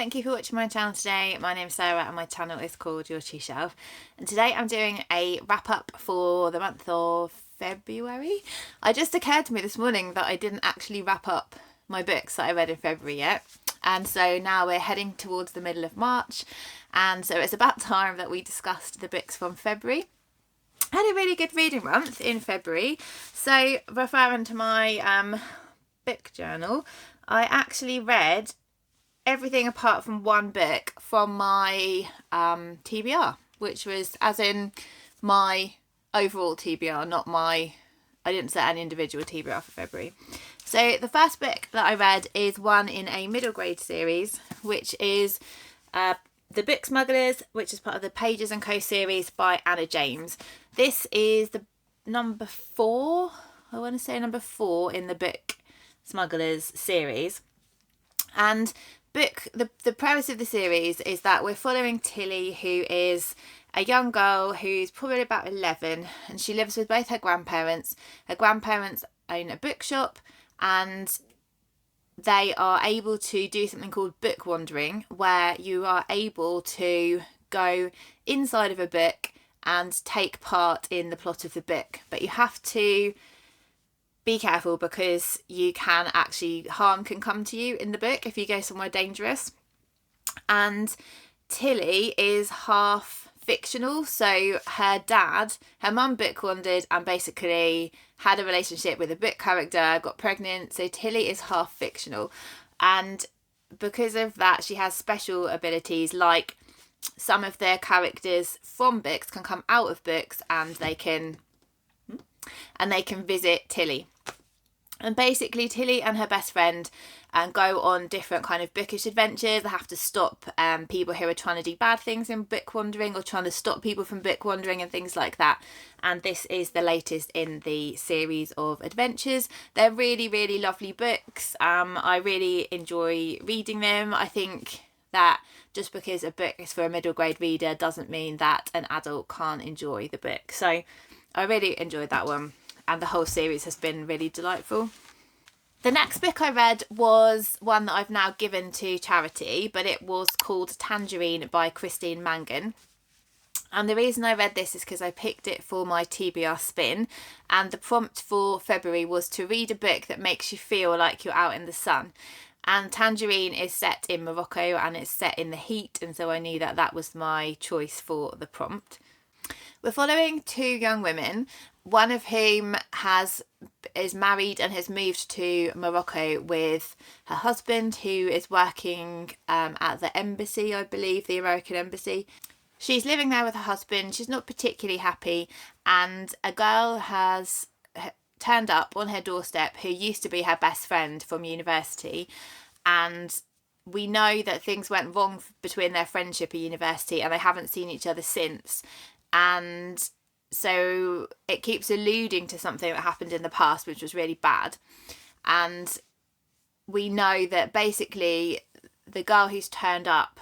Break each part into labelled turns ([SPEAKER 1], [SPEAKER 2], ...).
[SPEAKER 1] thank you for watching my channel today. My name's Sarah and my channel is called Your Tea Shelf. And today I'm doing a wrap up for the month of February. It just occurred to me this morning that I didn't actually wrap up my books that I read in February yet. And so now we're heading towards the middle of March. And so it's about time that we discussed the books from February. I had a really good reading month in February. So referring to my book journal, I actually read everything apart from one book from my TBR, which was as in my overall TBR, not my, I didn't set an individual TBR for February. So the first book that I read is one in a middle grade series, which is the book Smugglers, which is part of the Pages and Co series by Anna James. This is the number 4, I want to say number 4 in the book Smugglers series. And the premise of the series is that we're following Tilly, who is a young girl who's probably about 11, and she lives with both her grandparents. Her grandparents own a bookshop, and they are able to do something called book wandering, where you are able to go inside of a book and take part in the plot of the book, but you have to be careful because harm can come to you in the book if you go somewhere dangerous. And Tilly is half fictional, so her mum book wandered and basically had a relationship with a book character, got pregnant, so Tilly is half fictional. And because of that, she has special abilities, like some of their characters from books can come out of books and they can visit Tilly. And basically Tilly and her best friend go on different kind of bookish adventures. They have to stop people who are trying to do bad things in book wandering, or trying to stop people from book wandering and things like that. And this is the latest in the series of adventures. They're really, really lovely books. I really enjoy reading them. I think that just because a book is for a middle grade reader doesn't mean that an adult can't enjoy the book. So I really enjoyed that one, and the whole series has been really delightful. The next book I read was one that I've now given to charity, but it was called Tangerine by Christine Mangan. And the reason I read this is because I picked it for my TBR spin, and the prompt for February was to read a book that makes you feel like you're out in the sun. And Tangerine is set in Morocco and it's set in the heat, and so I knew that that was my choice for the prompt. We're following 2 young women, one of whom is married and has moved to Morocco with her husband, who is working at the embassy, I believe, the American embassy. She's living there with her husband. She's not particularly happy, and a girl has turned up on her doorstep who used to be her best friend from university, and we know that things went wrong between their friendship at university and they haven't seen each other since. And so it keeps alluding to something that happened in the past, which was really bad. And we know that basically the girl who's turned up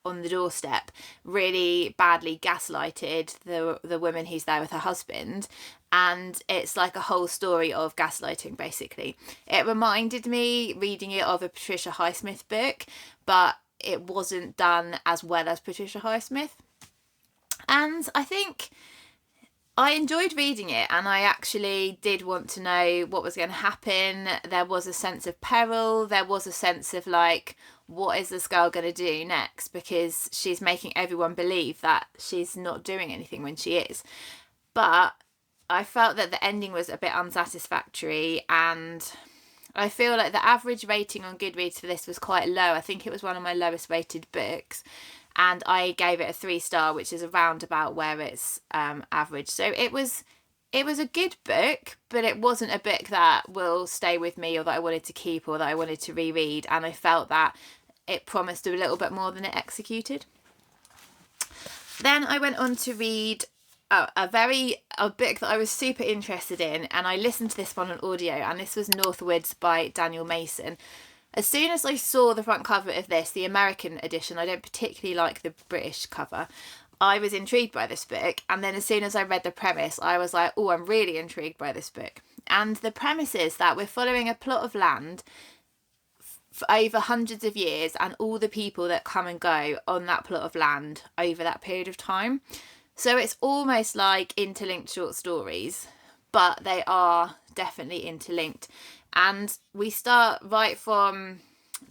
[SPEAKER 1] on the doorstep really badly gaslighted the woman who's there with her husband. And it's like a whole story of gaslighting, basically. It reminded me, reading it, of a Patricia Highsmith book, but it wasn't done as well as Patricia Highsmith. And I think I enjoyed reading it, and I actually did want to know what was going to happen. There was a sense of peril. There was a sense of like, what is this girl going to do next? Because she's making everyone believe that she's not doing anything when she is. But I felt that the ending was a bit unsatisfactory, and I feel like the average rating on Goodreads for this was quite low. I think it was one of my lowest rated books. And I gave it a 3-star, which is around about where it's average. So it was a good book, but it wasn't a book that will stay with me, or that I wanted to keep, or that I wanted to reread. And I felt that it promised a little bit more than it executed. Then I went on to read a book that I was super interested in, and I listened to this one on audio, and this was Northwoods by Daniel Mason. As soon as I saw the front cover of this, the American edition, I don't particularly like the British cover, I was intrigued by this book. And then as soon as I read the premise, I was like, oh, I'm really intrigued by this book. And the premise is that we're following a plot of land for over hundreds of years, and all the people that come and go on that plot of land over that period of time. So it's almost like interlinked short stories, but they are definitely interlinked. And we start right from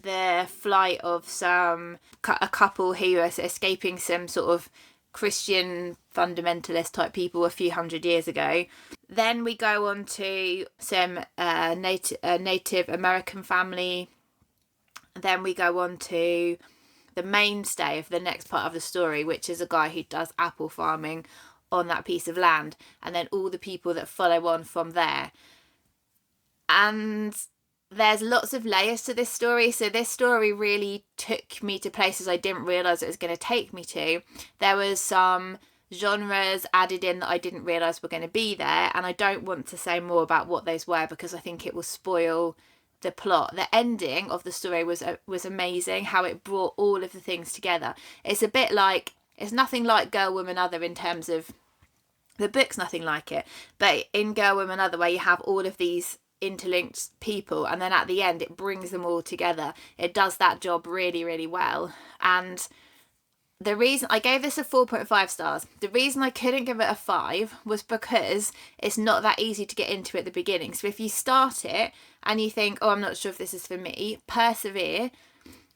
[SPEAKER 1] the flight of a couple who are escaping some sort of Christian fundamentalist type people a few hundred years ago. Then we go on to some Native American family. Then we go on to the mainstay of the next part of the story, which is a guy who does apple farming on that piece of land, and then all the people that follow on from there. And there's lots of layers to this story, so this story really took me to places I didn't realise it was going to take me to. There was some genres added in that I didn't realise were going to be there, and I don't want to say more about what those were because I think it will spoil the plot. The ending of the story was amazing, how it brought all of the things together. It's a bit like, it's nothing like Girl, Woman, Other in terms of the book's nothing like it, but in Girl, Woman, Other, where you have all of these interlinked people and then at the end it brings them all together, it does that job really, really well. And the reason I gave this a 4.5 stars, the reason I couldn't give it a 5 was because it's not that easy to get into at the beginning. So if you start it and you think, oh, I'm not sure if this is for me, persevere,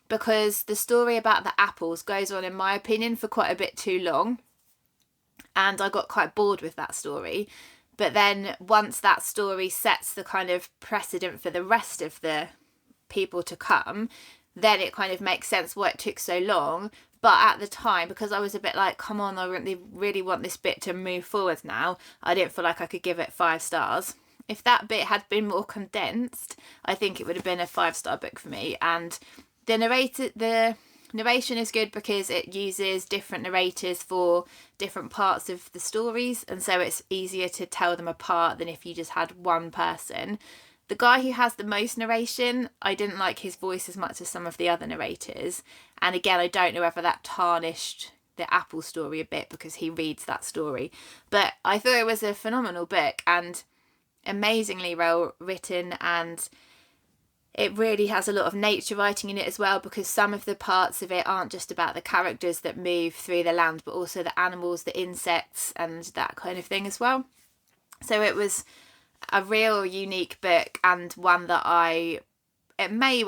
[SPEAKER 1] because the story about the apples goes on, in my opinion, for quite a bit too long, and I got quite bored with that story. But then once that story sets the kind of precedent for the rest of the people to come, then it kind of makes sense why it took so long. But at the time, because I was a bit like, come on, I really want this bit to move forward now, I didn't feel like I could give it 5 stars. If that bit had been more condensed, I think it would have been a 5-star book for me. And the narration is good because it uses different narrators for different parts of the stories, and so it's easier to tell them apart than if you just had one person. The guy who has the most narration, I didn't like his voice as much as some of the other narrators, and again, I don't know whether that tarnished the Apple story a bit because he reads that story, but I thought it was a phenomenal book and amazingly well written, and it really has a lot of nature writing in it as well, because some of the parts of it aren't just about the characters that move through the land, but also the animals, the insects, and that kind of thing as well. So it was a real unique book, and one that it may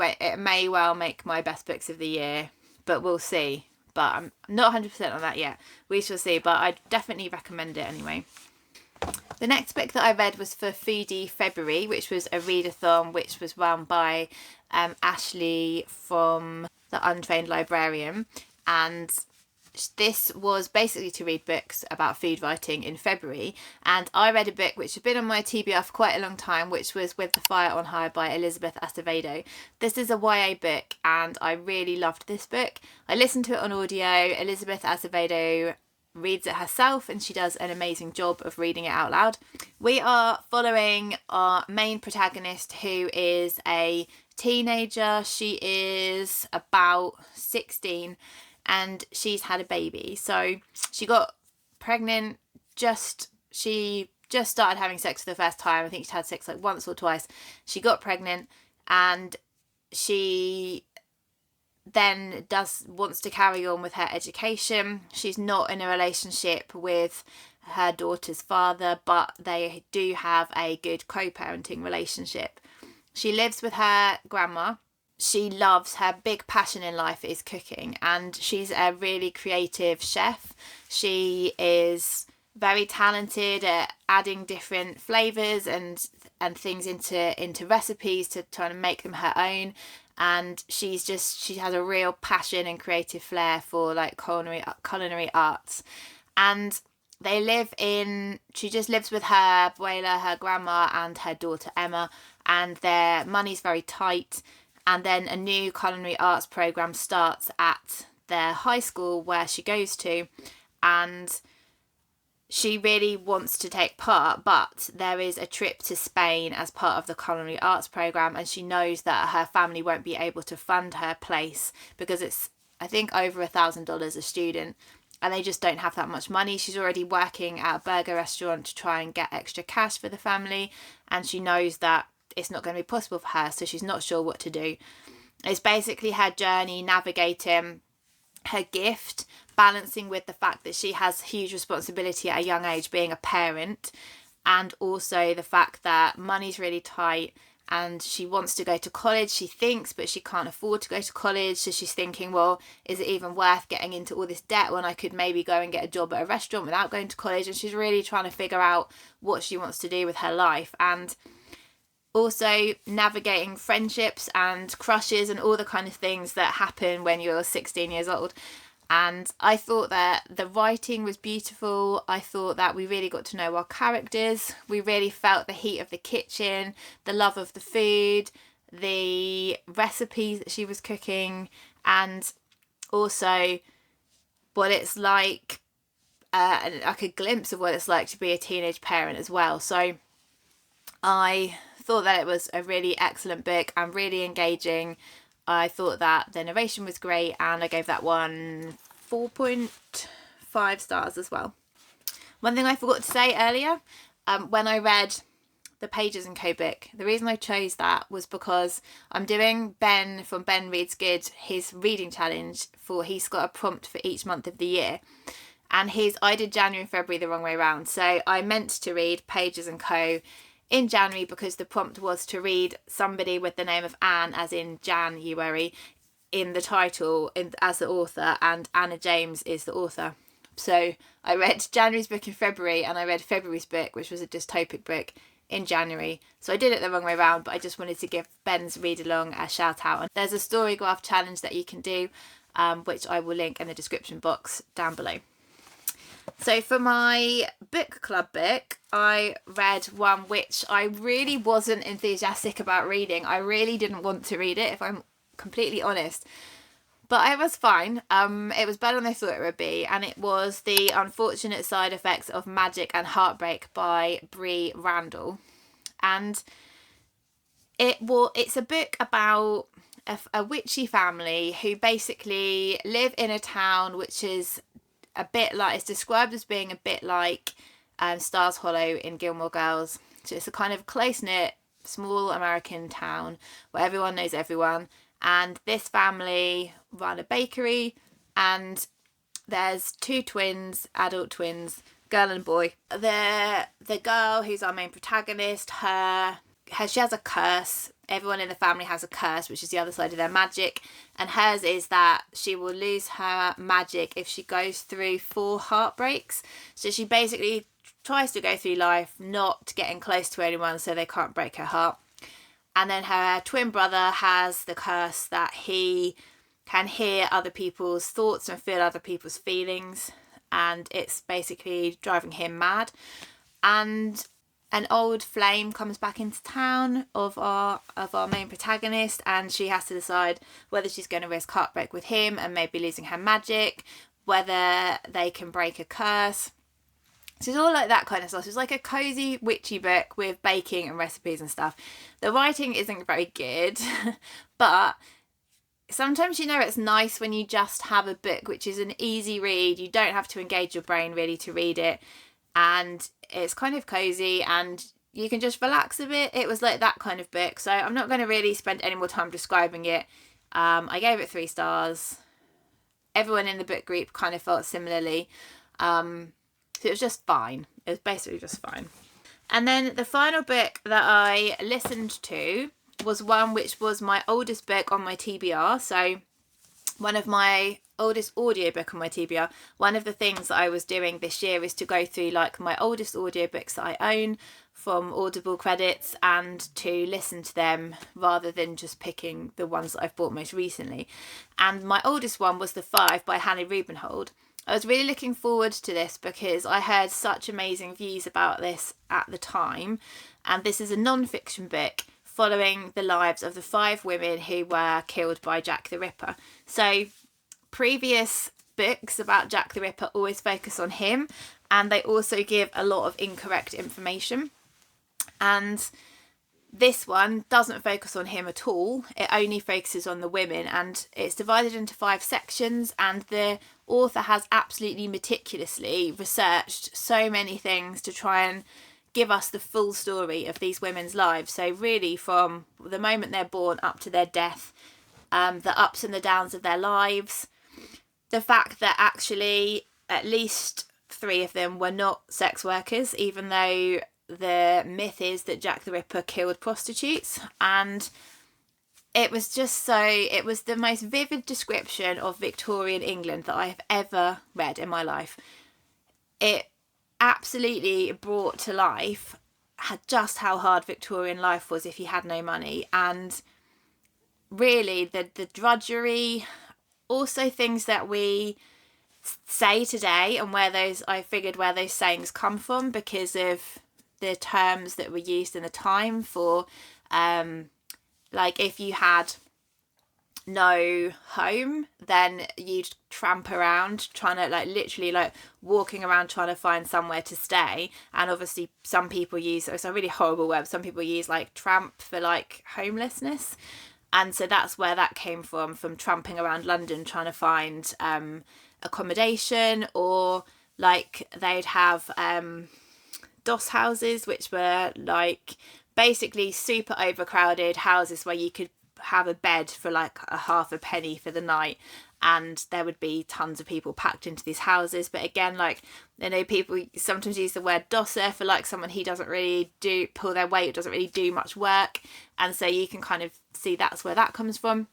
[SPEAKER 1] well make my best books of the year, but we'll see. But I'm not 100% on that yet. We shall see, but I definitely recommend it anyway. The next book that I read was for Foodie February, which was a readathon which was run by Ashley from The Untrained Librarian, and this was basically to read books about food writing in February. And I read a book which had been on my TBR for quite a long time, which was With the Fire on High by Elizabeth Acevado. This is a YA book and I really loved this book. I listened to it on audio. Elizabeth Acevado reads it herself and she does an amazing job of reading it out loud. We are following our main protagonist, who is a teenager. She is about 16 and she's had a baby. So she got pregnant she just started having sex for the first time. I think she'd had sex like once or twice. She got pregnant and she then wants to carry on with her education. She's not in a relationship with her daughter's father, but they do have a good co-parenting relationship. She lives with her grandma. Her big passion in life is cooking, and she's a really creative chef. She is very talented at adding different flavours and things into recipes to try and make them her own. And she has a real passion and creative flair for like culinary arts. And she just lives with her abuela, her grandma, and her daughter Emma, and their money's very tight. And then a new culinary arts program starts at their high school where she goes to, and she really wants to take part, but there is a trip to Spain as part of the culinary arts program, and she knows that her family won't be able to fund her place because it's, I think, over $1,000 a student, and they just don't have that much money. She's already working at a burger restaurant to try and get extra cash for the family, and she knows that it's not going to be possible for her, so she's not sure what to do. It's basically her journey navigating her gift, balancing with the fact that she has huge responsibility at a young age being a parent, and also the fact that money's really tight and she wants to go to college, she thinks, but she can't afford to go to college. So she's thinking, well, is it even worth getting into all this debt when I could maybe go and get a job at a restaurant without going to college? And she's really trying to figure out what she wants to do with her life. And also navigating friendships and crushes and all the kind of things that happen when you're 16 years old. And I thought that the writing was beautiful. I thought that we really got to know our characters. We really felt the heat of the kitchen, the love of the food, the recipes that she was cooking, and also what it's like, like a glimpse of what it's like to be a teenage parent as well. So I thought that it was a really excellent book and really engaging. I thought that the narration was great, and I gave that one 4.5 stars as well. One thing I forgot to say earlier, when I read the Pages & Co book, the reason I chose that was because I'm doing Ben from Ben Reads Good, his reading challenge, he's got a prompt for each month of the year. And I did January and February the wrong way around. So I meant to read Pages & Co in January because the prompt was to read somebody with the name of Anne, as in January, in the title as the author, and Anna James is the author. So I read January's book in February, and I read February's book, which was a dystopic book, in January. So I did it the wrong way around, but I just wanted to give Ben's read along a shout out. And there's a Storygraph challenge that you can do, which I will link in the description box down below. So for my book club book, I read one which I really wasn't enthusiastic about reading. I really didn't want to read it, if I'm completely honest. But it was fine. It was better than I thought it would be. And it was The Unfortunate Side Effects of Magic and Heartbreak by Breanne Randall. And it's a book about a witchy family who basically live in a town which is a bit like, it's described as being a bit like Stars Hollow in Gilmore Girls. So it's a kind of close-knit, small American town where everyone knows everyone. And this family run a bakery, and there's two twins, adult twins, girl and boy. The girl, who's our main protagonist, she has a curse. Everyone in the family has a curse, which is the other side of their magic. And hers is that she will lose her magic if she goes through 4 heartbreaks. So she basically tries to go through life not getting close to anyone so they can't break her heart. And then her twin brother has the curse that he can hear other people's thoughts and feel other people's feelings. And it's basically driving him mad. And an old flame comes back into town of our main protagonist, and she has to decide whether she's going to risk heartbreak with him and maybe losing her magic, whether they can break a curse. So it's all like that kind of stuff. So it's like a cozy witchy book with baking and recipes and stuff. The writing isn't very good, but sometimes, it's nice when you just have a book which is an easy read. You don't have to engage your brain really to read it. And it's kind of cozy and you can just relax a bit. It was like that kind of book. So I'm not going to really spend any more time describing it. I gave it 3 stars. Everyone in the book group kind of felt similarly. So it was just fine. It was basically just fine. And then the final book that I listened to was one which was my oldest book on my TBR. So one of my oldest audiobook on my TBR. One of the things that I was doing this year is to go through like my oldest audiobooks that I own from Audible credits and to listen to them rather than just picking the ones that I've bought most recently. And my oldest one was The Five by Hallie Rubenhold. I was really looking forward to this because I heard such amazing views about this at the time. And this is a non-fiction book following the lives of the 5 women who were killed by Jack the Ripper. So previous books about Jack the Ripper always focus on him, and they also give a lot of incorrect information. And this one doesn't focus on him at all. It only focuses on the women, and it's divided into 5 sections, and the author has absolutely meticulously researched so many things to try and give us the full story of these women's lives. So really from the moment they're born up to their death, the ups and the downs of their lives, the fact that actually at least 3 of them were not sex workers, even though the myth is that Jack the Ripper killed prostitutes. And it was the most vivid description of Victorian England that I have ever read in my life. It absolutely brought to life just how hard Victorian life was if you had no money, and really the drudgery, also things that we say today, and I figured where those sayings come from because of the terms that were used in the time for like if you had no home, then you'd tramp around trying to literally walking around trying to find somewhere to stay. And obviously some people use, it's a really horrible word, some people use tramp for homelessness, and so that's where that came from tramping around London trying to find accommodation. Or they'd have doss houses, which were basically super overcrowded houses where you could have a bed for a half a penny for the night, and there would be tons of people packed into these houses. But again, people sometimes use the word dosser for someone who doesn't really pull their weight, doesn't really do much work, and so you can kind of see that's where that comes from.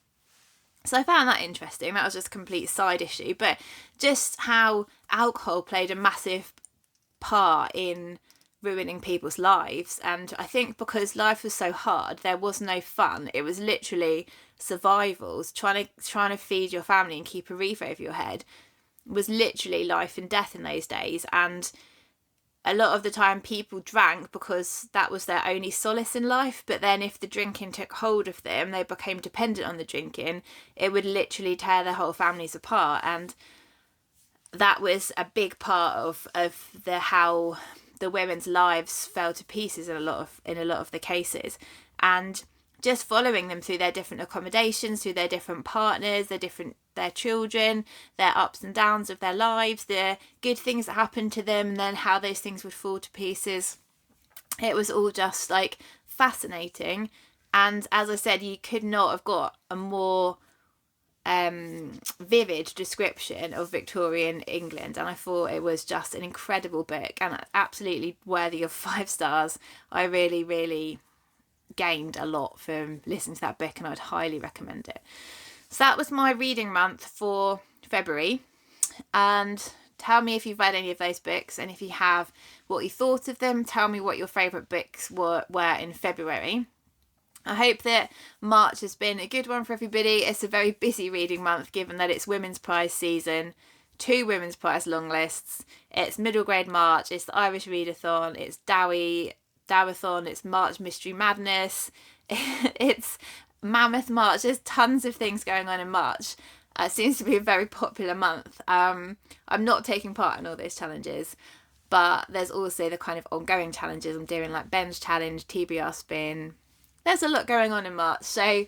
[SPEAKER 1] So I found that interesting. That was just a complete side issue, but just how alcohol played a massive part in ruining people's lives. And I think because life was so hard, there was no fun. It was literally survivals. Trying to feed your family and keep a roof over your head was literally life and death in those days. And a lot of the time people drank because that was their only solace in life. But then if the drinking took hold of them, they became dependent on the drinking, it would literally tear their whole families apart. And that was a big part of how the women's lives fell to pieces in a lot of the cases. And just following them through their different accommodations, through their different partners, their children, their ups and downs of their lives, the good things that happened to them, and then how those things would fall to pieces. It was all just fascinating. And as I said, you could not have got a more vivid description of Victorian England, and I thought it was just an incredible book and absolutely worthy of 5 stars. I really, really gained a lot from listening to that book, and I'd highly recommend it. So that was my reading month for February. And tell me if you've read any of those books, and if you have, what you thought of them. Tell me what your favourite books were in February. I hope that March has been a good one for everybody. It's a very busy reading month given that it's Women's Prize season, 2 Women's Prize long lists. It's Middle Grade March, it's the Irish Readathon, it's Dowathon, it's March Mystery Madness, it's Mammoth March. There's tons of things going on in March. It seems to be a very popular month. I'm not taking part in all those challenges, but there's also the kind of ongoing challenges I'm doing, like Ben's Challenge, TBR Spin. There's a lot going on in March. So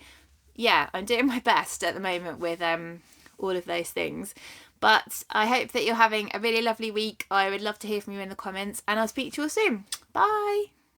[SPEAKER 1] yeah, I'm doing my best at the moment with all of those things. But I hope that you're having a really lovely week. I would love to hear from you in the comments, and I'll speak to you all soon. Bye.